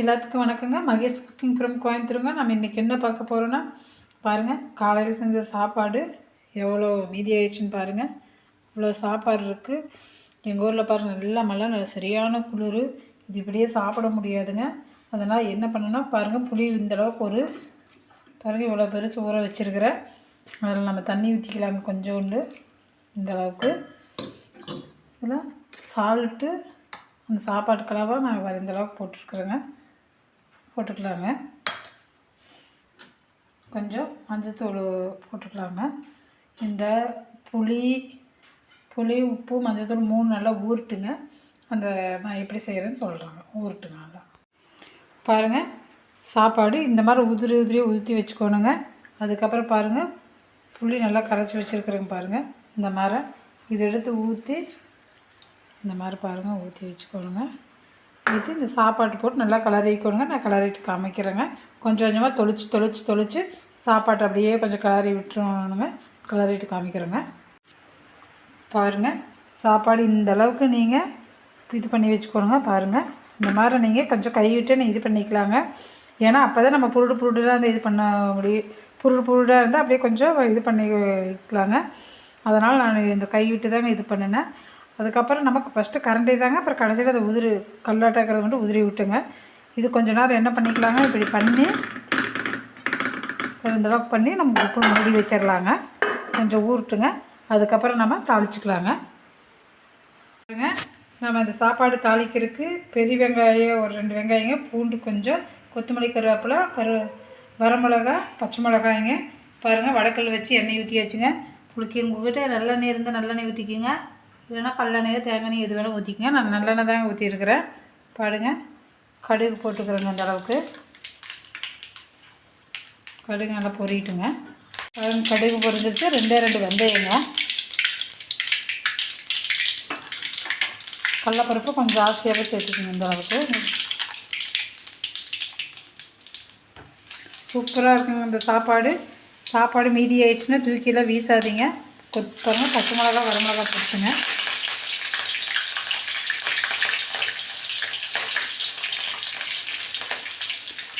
எல்லாத்துக்கும் வணக்கங்க. Mahesh cooking from கோயம்புத்தூருங்க. நம்ம இன்றைக்கி என்ன பார்க்க போகிறோன்னா பாருங்கள், காலையில் செஞ்ச சாப்பாடு எவ்வளோ மீதி ஆயிடுச்சுன்னு பாருங்கள். இவ்வளோ சாப்பாடு இருக்குது. எங்கள் ஊரில் பாருங்கள், நல்லா மழை, நல்லா சரியான குளிர். இது இப்படியே சாப்பிட முடியாதுங்க. அதனால் என்ன பண்ணணும்னா பாருங்கள், புளி இந்தளவுக்கு ஒரு பாருங்கள் இவ்வளோ பெருசு ஊற வச்சுருக்கிறேன். அதில் நம்ம தண்ணி ஊற்றிக்கலாங்க கொஞ்சோண்டு இந்தளவுக்கு. இதில் சால்ட்டு அந்த சாப்பாட்டு கலவாக நான் வேறு இந்தளவுக்கு போட்டுருக்குறேங்க. போட்டுக்கலாங்க. கொஞ்சம் மஞ்சத்தூள் போட்டுக்கலாங்க. இந்த புளி உப்பு மஞ்சத்தூள் 3 நல்லா ஊறட்டுங்க. அந்த நான் எப்படி செய்கிறேன்னு சொல்கிறேங்க. ஊறட்டுங்க நல்லா. பாருங்கள், சாப்பாடு இந்த மாதிரி உதிரியாக ஊற்றி வச்சுக்கோணுங்க. அதுக்கப்புறம் பாருங்கள், புளி நல்லா கரைச்சி வச்சுருக்குறேங்க. பாருங்கள், இந்த மாதிரி இதை எடுத்து ஊற்றி இந்த மாதிரி பாருங்கள் ஊற்றி வச்சுக்கோணுங்க. ஊற்றி இந்த சாப்பாட்டு போட்டு நல்லா கிளறிக்கோணுங்க. நான் கிளறிட்டு காமிக்கிறேங்க. கொஞ்சம் கொஞ்சமாக தொளிச்சு சாப்பாட்டை அப்படியே கொஞ்சம் கிளறி விட்டுருணுங்க. கிளறிட்டு காமிக்கிறேங்க. பாருங்கள், சாப்பாடு இந்த அளவுக்கு நீங்கள் இது பண்ணி வச்சுக்கோணுங்க. பாருங்கள், இந்த மாதிரி நீங்கள் கொஞ்சம் கைவிட்டு இது பண்ணிக்கலாங்க. ஏன்னா அப்போ தான் நம்ம புருடாக இருந்தால் இது பண்ண முடியும். புருடாக இருந்தால் அப்படியே கொஞ்சம் இது பண்ணிக்கலாங்க. அதனால் நான் இந்த கைவிட்டு தாங்க இது பண்ணினேன். அதுக்கப்புறம் நமக்கு ஃபஸ்ட்டு கரண்டி தாங்க, அப்புறம் கடைசியில் அதை கல்லாட்டாக்கிறது மட்டும் உதிரி விட்டுங்க. இது கொஞ்சம் நேரம் என்ன பண்ணிக்கலாங்க, இப்படி பண்ணி இந்தளவுக்கு பண்ணி நம்ம உப்பு மூடி வச்சிடலாங்க. கொஞ்சம் ஊறட்டுங்க. அதுக்கப்புறம் நம்ம தாளிச்சிக்கலாங்க. நம்ம இந்த சாப்பாடு தாளிக்கிறதுக்கு பெரிய வெங்காயம் ஒரு 2 வெங்காயங்க, பூண்டு கொஞ்சம், கொத்தமல்லி, கருவேப்பிலை, வரமிளகா, பச்சை மிளகாய்ங்க. பாருங்கள், வடக்கல் வச்சு எண்ணெய் ஊற்றியாச்சுங்க. புளிக்கி உங்கள்கிட்ட நல்லெண்ணெய் இருந்தால் நல்லெண்ணெய் ஊற்றிக்கிங்க. இல்லைன்னா கல்லெண்ணெயோ தேங்காய் எது வேணால் ஊற்றிக்கங்க. நான் நல்லெண்ணெய் தாங்க ஊற்றிருக்கிறேன். பாருங்க, கடுகு போட்டுக்கிறேங்க. அந்த அளவுக்கு கடுகு நல்லா பொரிட்டுங்க. பாருங்க, கடுகு பொரிஞ்சிருச்சு. 2 வெந்தயங்க, கடலப்பருப்பு கொஞ்சம் ஜாஸ்தியாகவே சேர்த்துக்குங்க. இந்த அளவுக்கு சூப்பராக இருக்குங்க இந்த சாப்பாடு மீதி ஆயிடுச்சுன்னா தூக்கிலாம் வீசாதீங்க. பாருங்க, பச்சை மிளகா, வரமிளகா போட்டுங்க.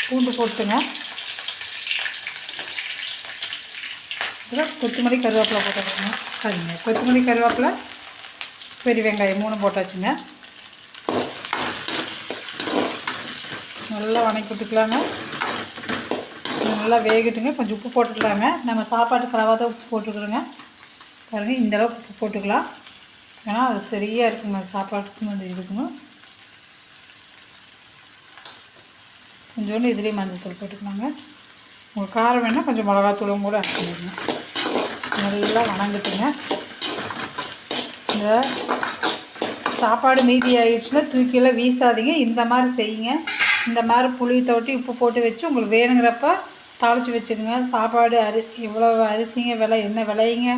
பூண்டு போட்டுங்க. இதில் கொத்தமல்லி, கருவேப்பிலை போட்டுக்கோங்க. சரிங்க, கொத்தமல்லி, கருவேப்பிலை, பெரிய வெங்காயம் 3 போட்டாச்சுங்க. நல்லா வணக்கி விட்டுக்கலாங்க. நல்லா வேகட்டுங்க. கொஞ்சம் உப்பு போட்டுக்கலாங்க. நம்ம சாப்பாட்டு கலவாக தான் உப்பு போட்டுக்கிறோங்க. பாருங்கள், இந்தளவுக்கு உப்பு போட்டுக்கலாம். ஏன்னா அது சரியாக இருக்குங்க சாப்பாட்டுக்குன்னு வந்து இருக்கணும். கொஞ்சோண்டு இதுலேயே மஞ்சத்தூள் போட்டுக்கலாங்க. உங்களுக்கு காரம் வேணால் கொஞ்சம் மிளகாத்தூளும் கூட ஆட் பண்ணிடுங்க. நல்லா வணங்கட்டுங்க. இந்த சாப்பாடு மீதி ஆகிடுச்சுன்னா தூக்கியெல்லாம் வீசாதீங்க. இந்த மாதிரி செய்யுங்க. இந்த மாதிரி புளி தோட்டி உப்பு போட்டு வச்சு உங்களுக்கு வேணுங்கிறப்ப தாளித்து வச்சுக்கோங்க. சாப்பாடு இவ்வளோ அரிசிங்க விலை என்ன விலைங்க,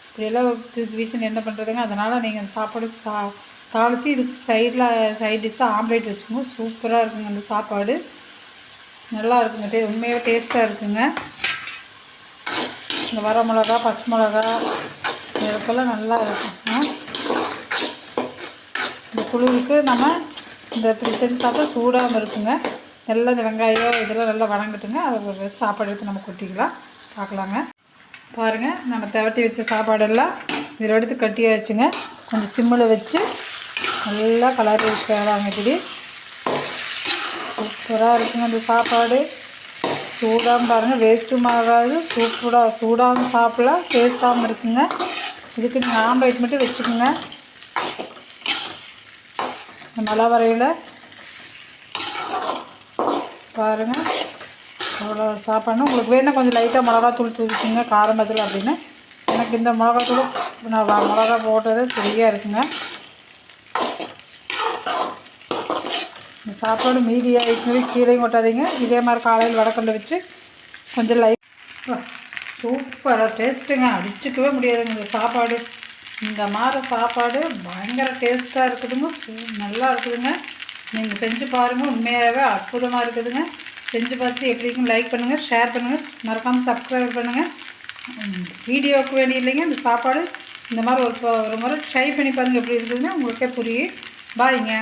இப்படியெல்லாம் தூக்கி வீசுன்னு என்ன பண்ணுறதுங்க. அதனால் நீங்கள் அந்த சாப்பாடு தாளித்து இதுக்கு சைட் டிஷ்ஷாக ஆம்லேட் வச்சுக்கோங்க. சூப்பராக இருக்குங்க அந்த சாப்பாடு. நல்லா இருக்குங்க. உண்மையாக டேஸ்ட்டாக இருக்குங்க. இந்த வரமிளகா, பச்சை மிளகா இதுக்கெல்லாம் நல்லா இருக்குங்க. இந்த குழுவுக்கு நம்ம இந்த இப்படி செஞ்சு சாப்பிட்டா சூடாமல் இருக்குங்க. நல்லா இந்த வெங்காயம் இதெல்லாம் நல்லா வணங்கட்டுங்க. அதை ஒரு சாப்பாடு எடுத்து நம்ம கொட்டிக்கலாம். பார்க்கலாங்க. பாருங்கள், நம்ம தவட்டி வச்ச சாப்பாடெல்லாம் இதில் எடுத்து கட்டியாச்சுங்க. கொஞ்சம் சிம்மில் வச்சு நல்லா கலரி வைக்கலாங்க. இப்படி சூப்பராக இருக்குங்க அந்த சாப்பாடு. சூடாகவும் பாருங்கள், வேஸ்ட்டும் ஆகாது. சூடாகவும் சாப்பிடலாம், டேஸ்ட்டாகவும் இருக்குங்க. இதுக்கு நீங்கள் ஆம்லேட் மட்டும் வச்சுக்கோங்க. இந்த மழை வரையில் பாருங்கள், அவ்வளோ சாப்பாடு. உங்களுக்கு வேணால் கொஞ்சம் லைட்டாக மிளகாத்தூள் தூக்கிங்க காரம் பதில் அப்படின்னு. எனக்கு இந்த மிளகாத்தூள் நான் மிளகா போட்டதே சரியாக இருக்குங்க. இந்த சாப்பாடு மீதி ஆகிடுச்சுன்னு கீழே கொட்டாதீங்க. இதே மாதிரி காலையில் வடக்கல்ல வச்சு கொஞ்சம் சூப்பராக டேஸ்ட்டுங்க. அடிச்சுக்கவே முடியாதுங்க இந்த சாப்பாடு. இந்த மாதிரி சாப்பாடு பயங்கர டேஸ்ட்டாக இருக்குதுங்க. நல்லா இருக்குதுங்க. நீங்கள் செஞ்சு பாருங்கள். உண்மையாகவே அற்புதமாக இருக்குதுங்க. செஞ்சு பார்த்து எப்படி இருக்குன்னு லைக் பண்ணுங்கள், ஷேர் பண்ணுங்கள், மறக்காமல் சப்ஸ்கிரைப் பண்ணுங்கள். வீடியோவுக்கு வேண்டிய இல்லைங்க, இந்த சாப்பாடு இந்த மாதிரி ஒரு முறை ட்ரை பண்ணி பாருங்கள் எப்படி இருக்குதுன்னு உங்களுக்கே புரியும். பாய்ங்க.